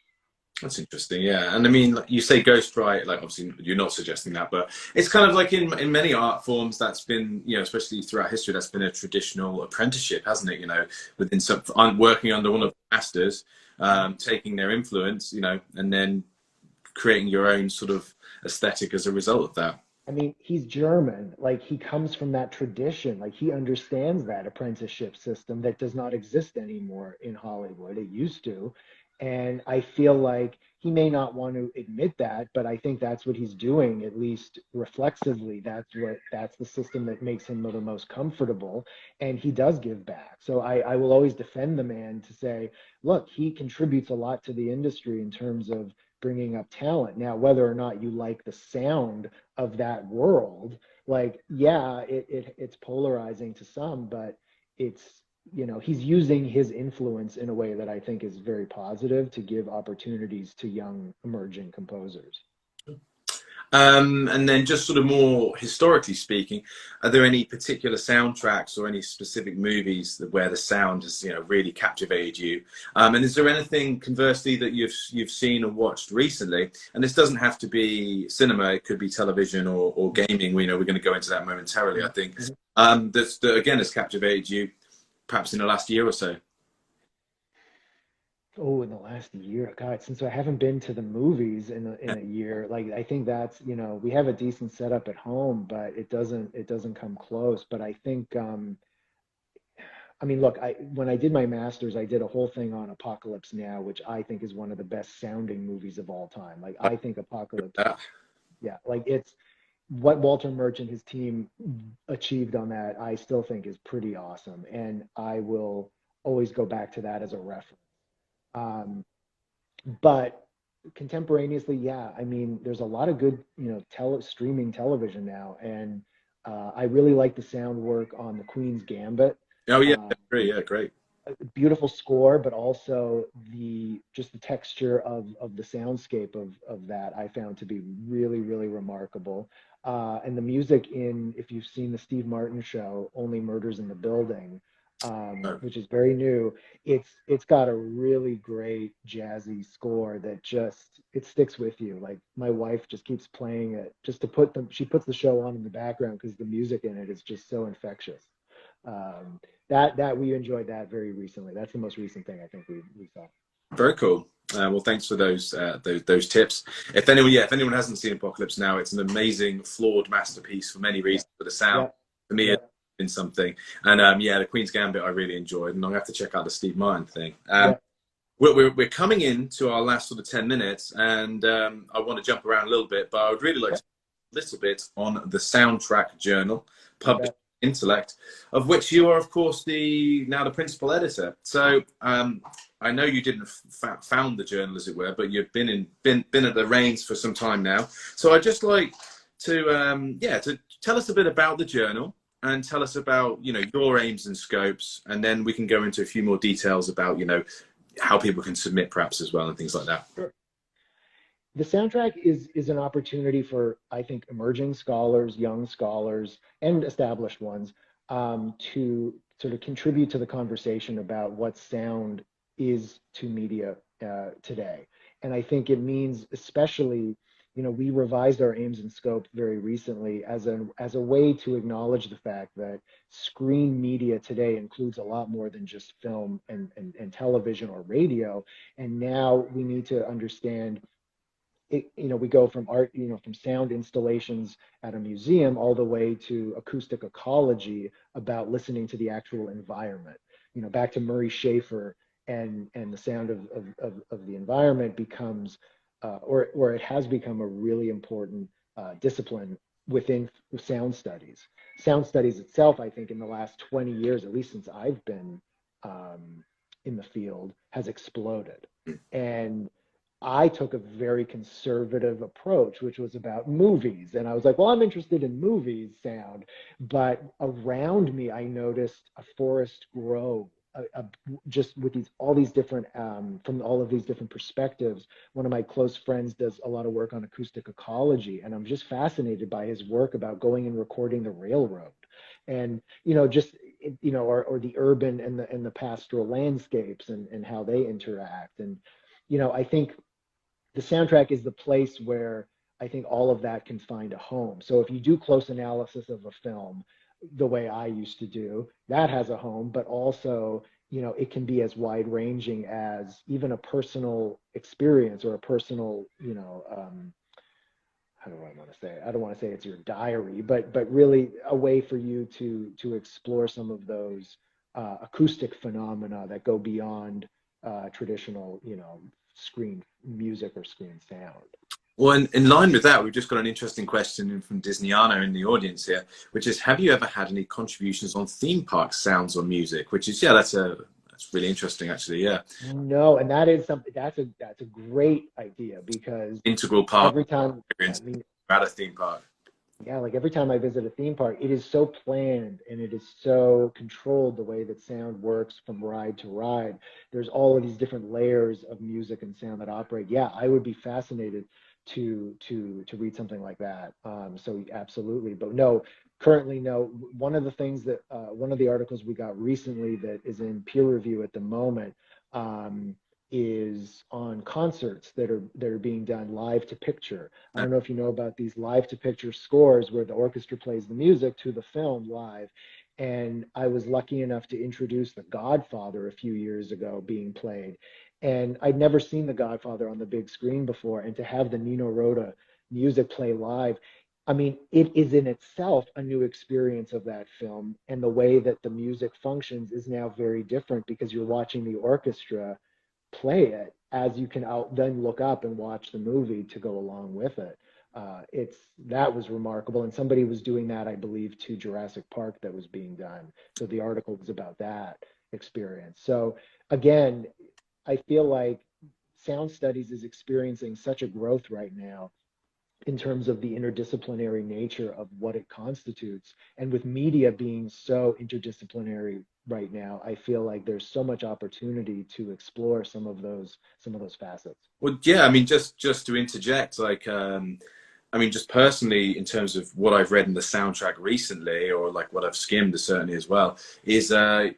That's interesting, yeah. And I mean, you say ghostwrite, like obviously you're not suggesting that, but it's kind of like in many art forms that's been, especially throughout history, that's been a traditional apprenticeship, hasn't it? Within some working under one of the masters, taking their influence, and then creating your own sort of aesthetic as a result of that. I mean, he's German. Like, he comes from that tradition. Like, he understands that apprenticeship system that does not exist anymore in Hollywood. It used to. And I feel like he may not want to admit that, but I think that's what he's doing, at least reflexively. That's the system that makes him the most comfortable. And he does give back. So I will always defend the man to say, look, he contributes a lot to the industry in terms of bringing up talent. Now, whether or not you like the sound of that world, like, yeah, it's polarizing to some, but it's, he's using his influence in a way that I think is very positive to give opportunities to young emerging composers. And then just sort of more historically speaking, are there any particular soundtracks or any specific movies where the sound has, really captivated you? And is there anything conversely that you've seen or watched recently? And this doesn't have to be cinema; it could be television or gaming. We're going to go into that momentarily, I think. That again has captivated you, perhaps in the last year or so. Oh, in the last year, God, since I haven't been to the movies in a year, like, I think that's, we have a decent setup at home, but it doesn't come close. But I think, I mean, look, when I did my master's, I did a whole thing on Apocalypse Now, which I think is one of the best sounding movies of all time. Like, I think Apocalypse, yeah, like, it's what Walter Murch and his team achieved on that, I still think is pretty awesome. And I will always go back to that as a reference. But contemporaneously, yeah, I mean, there's a lot of good, streaming television now, and I really like the sound work on the Queen's Gambit. Oh yeah, Uh, great, yeah, great. a beautiful score, but also the texture of the soundscape of that I found to be really, really remarkable. And the music in, if you've seen the Steve Martin show, Only Murders in the Building, Oh, which is very new, it's got a really great jazzy score that just it sticks with you. Like, my wife just keeps playing it just to she puts the show on in the background because the music in it is just so infectious. That we enjoyed that very recently. That's the most recent thing I think we saw. very cool. Well, thanks for those tips. If anyone hasn't seen Apocalypse Now, it's an amazing, flawed masterpiece for many reasons. But the sound, Yep, for me, it's yep, been something. And the Queen's Gambit I really enjoyed, and I'm gonna have to check out the Steve Martin thing. yep. We're coming into our last sort of 10 minutes, and I want to jump around a little bit, but I would really like Okay, to a little bit on the Soundtrack Journal, you published bet. Intellect, of which you are, of course, now the principal editor. So I know you didn't found the journal, as it were, but you've been at the reins for some time now. So I'd just like to tell us a bit about the journal and tell us about your aims and scopes, and then we can go into a few more details about how people can submit perhaps as well and things like that. Sure. The soundtrack is an opportunity for, I think, emerging scholars, young scholars, and established ones, to sort of contribute to the conversation about what sound is to media today. And I think it means, especially, we revised our aims and scope very recently as a way to acknowledge the fact that screen media today includes a lot more than just film and television or radio. And now we need to understand we go from art, from sound installations at a museum all the way to acoustic ecology about listening to the actual environment. Back to Murray Schafer, and the sound of the environment becomes, or it has become, a really important discipline within sound studies. Sound studies itself, I think, in the last 20 years, at least since I've been in the field, has exploded. And I took a very conservative approach, which was about movies. And I was like, well, I'm interested in movies sound. But around me, I noticed a forest grow, just with all these different, from all of these different perspectives. One of my close friends does a lot of work on acoustic ecology. And I'm just fascinated by his work about going and recording the railroad. And, just, or the urban and the pastoral landscapes, and how they interact. And, I think the soundtrack is the place where I think all of that can find a home. So if you do close analysis of a film, the way I used to do, that has a home, but also, it can be as wide ranging as even a personal experience, or a personal, how do I want to say it? I don't want to say it's your diary, but really a way for you to explore some of those acoustic phenomena that go beyond traditional, screen music or screen sound. Well, in line with that, we've just got an interesting question in from Disneyana in the audience here, which is, have you ever had any contributions on theme park sounds or music? Which is, yeah, that's really interesting, actually. Yeah, No, and that is something, that's a great idea, because integral part every time, I experience mean, at a theme park. yeah, like every time I visit a theme park, it is so planned and it is so controlled, the way that sound works from ride to ride. There's all of these different layers of music and sound that operate. Yeah, I would be fascinated to read something like that. So absolutely, but no, currently no. One of the things that one of the articles we got recently that is in peer review at the moment, um, is on concerts that are being done live to picture. I don't know if you know about these live to picture scores where the orchestra plays the music to the film live. And I was lucky enough to introduce The Godfather a few years ago being played. And I'd never seen The Godfather on the big screen before. And to have the Nino Rota music play live, I mean, it is in itself a new experience of that film. And the way that the music functions is now very different, because you're watching the orchestra play it as you can then look up and watch the movie to go along with it. That was remarkable, and somebody was doing that, I believe, to Jurassic Park that was being done. So the article was about that experience. So again, I feel like sound studies is experiencing such a growth right now in terms of the interdisciplinary nature of what it constitutes. And with media being so interdisciplinary right now, I feel like there's so much opportunity to explore some of those facets. Well, yeah, I mean, just to interject, like, I mean, just personally, in terms of what I've read in the soundtrack recently, or like what I've skimmed certainly as well, is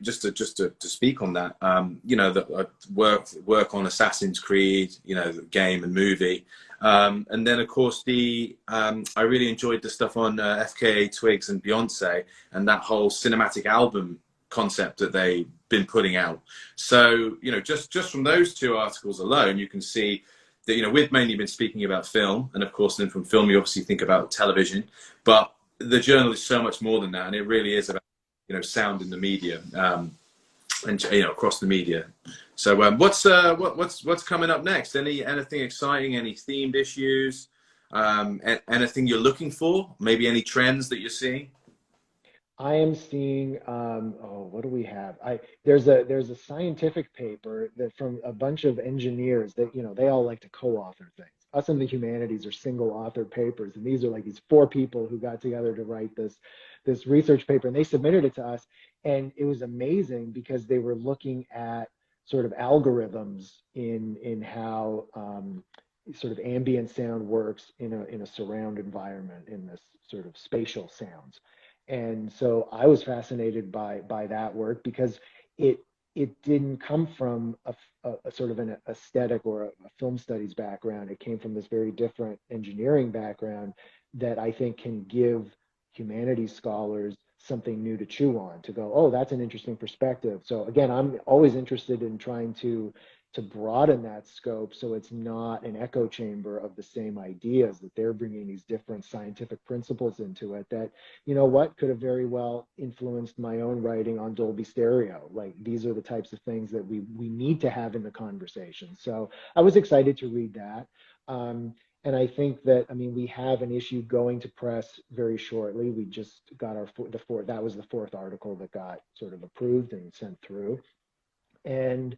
just to speak on that. That I work on Assassin's Creed, the game and movie, and then of course I really enjoyed the stuff on FKA Twigs and Beyonce, and that whole cinematic album concept that they've been putting out. So just from those two articles alone, you can see that we've mainly been speaking about film, and of course then from film you obviously think about television, but the journal is so much more than that, and it really is about sound in the media, and across the media. So what's coming up next? Anything exciting? Any themed issues? Anything you're looking for? Maybe any trends that you're seeing? I am seeing, what do we have? There's a scientific paper that from a bunch of engineers that, they all like to co-author things. Us in the humanities are single author papers, and these are like these four people who got together to write this research paper, and they submitted it to us, and it was amazing because they were looking at sort of algorithms in how sort of ambient sound works in a surround environment, in this sort of spatial sounds. And so I was fascinated by that work, because it it didn't come from a sort of an aesthetic or a film studies background. It came from this very different engineering background that I think can give humanities scholars something new to chew on, to go, oh, that's an interesting perspective. So again, I'm always interested in trying to broaden that scope so it's not an echo chamber of the same ideas, that they're bringing these different scientific principles into it that, you know what, could have very well influenced my own writing on Dolby Stereo. Like, these are the types of things that we need to have in the conversation. So I was excited to read that. And I think that, I mean, we have an issue going to press very shortly. We just got that was the fourth article that got sort of approved and sent through. And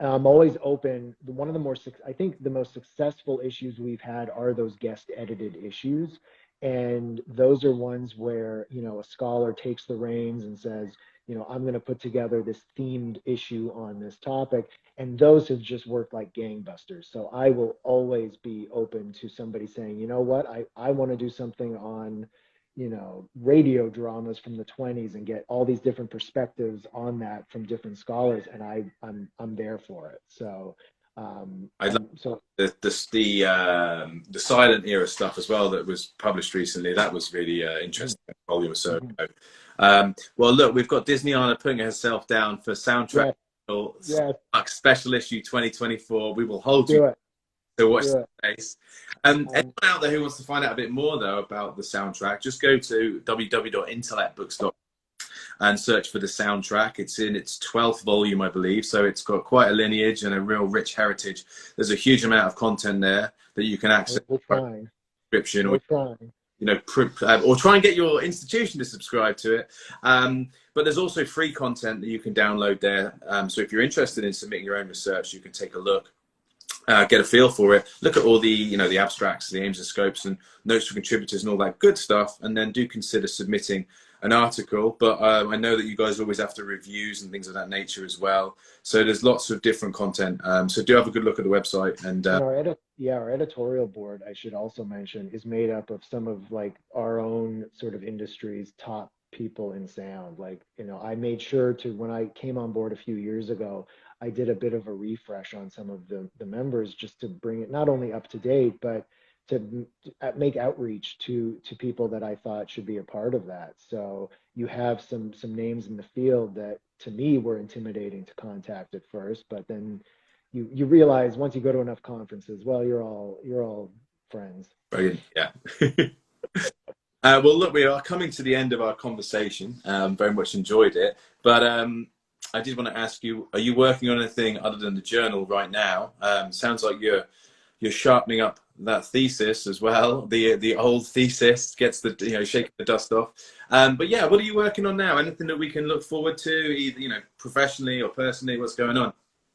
I'm always open. One of the more, I think the most successful issues we've had are those guest edited issues. And those are ones where, you know, a scholar takes the reins and says, you know, I'm going to put together this themed issue on this topic. And those have just worked like gangbusters. So I will always be open to somebody saying, you know what, I want to do something on, you know, radio dramas from the 20s and get all these different perspectives on that from different scholars, and I'm there for it. So I love the silent era stuff as well that was published recently. That was really interesting. Volume or so ago. Well, look, we've got Disneyana putting herself down for soundtrack. Yes. Special issue 2024. We will hold you to watch the space. Anyone out there who wants to find out a bit more though about the soundtrack, just go to www.intellectbooks.com and search for the soundtrack. It's in its 12th volume, I believe, so it's got quite a lineage and a real rich heritage. There's a huge amount of content there that you can access. We're trying. Subscription, or trying. You know, or try and get your institution to subscribe to it. But there's also free content that you can download there. So if you're interested in submitting your own research, you can take a look. Get a feel for it, look at all the, you know, the abstracts, the aims and scopes and notes for contributors and all that good stuff, and then do consider submitting an article. But I know that you guys always have to reviews and things of that nature as well, so there's lots of different content, so do have a good look at the website. And our editorial board, I should also mention, is made up of some of like our own sort of industry's top people in sound. Like, you know, I made sure to, when I came on board a few years ago, I did a bit of a refresh on some of the members just to bring it not only up to date, but to make outreach to people that I thought should be a part of that. So you have some names in the field that to me were intimidating to contact at first, but then you realize once you go to enough conferences, well, you're all friends. Brilliant. Yeah. Well, look, we are coming to the end of our conversation. Very much enjoyed it, but I did want to ask you, are you working on anything other than the journal right now? Sounds like you're sharpening up that thesis as well. The old thesis gets the, you know, shaking the dust off. But yeah, what are you working on now? Anything that we can look forward to, either, you know, professionally or personally? What's going on?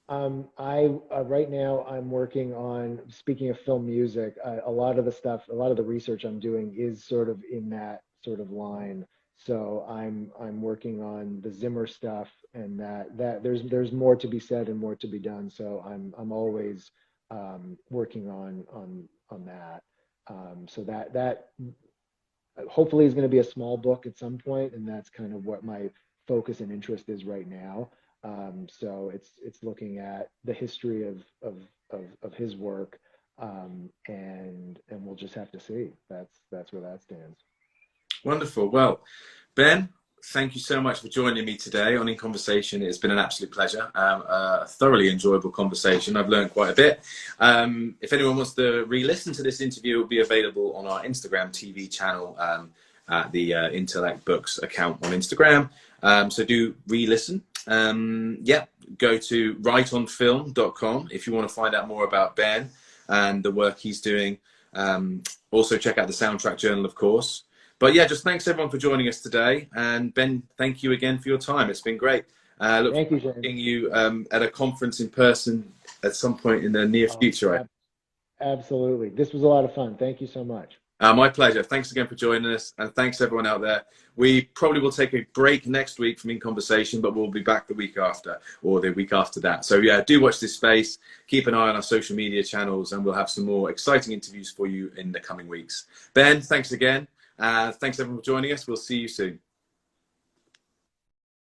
Right now I'm working on, speaking of film music, a lot of the research I'm doing is sort of in that sort of line. So I'm working on the Zimmer stuff, and that there's more to be said and more to be done. So I'm always working on that. So that hopefully is going to be a small book at some point, and that's kind of what my focus and interest is right now. So it's looking at the history of his work, and we'll just have to see. That's where that stands. Wonderful. Well, Ben, thank you so much for joining me today on In Conversation. It's been an absolute pleasure. A thoroughly enjoyable conversation. I've learned quite a bit. If anyone wants to re-listen to this interview, it will be available on our Instagram TV channel, at the Intellect Books account on Instagram. So do re-listen. Yeah, go to wrightonfilm.com if you want to find out more about Ben and the work he's doing. Also check out the Soundtrack Journal, of course. But yeah, just thanks everyone for joining us today. And Ben, thank you again for your time. It's been great. Look forward to seeing you at a conference in person at some point in the near future. Absolutely. This was a lot of fun. Thank you so much. My pleasure. Thanks again for joining us. And thanks everyone out there. We probably will take a break next week from In Conversation, but we'll be back the week after or the week after that. So yeah, do watch this space. Keep an eye on our social media channels, and we'll have some more exciting interviews for you in the coming weeks. Ben, thanks again. Thanks everyone for joining us. We'll see you soon.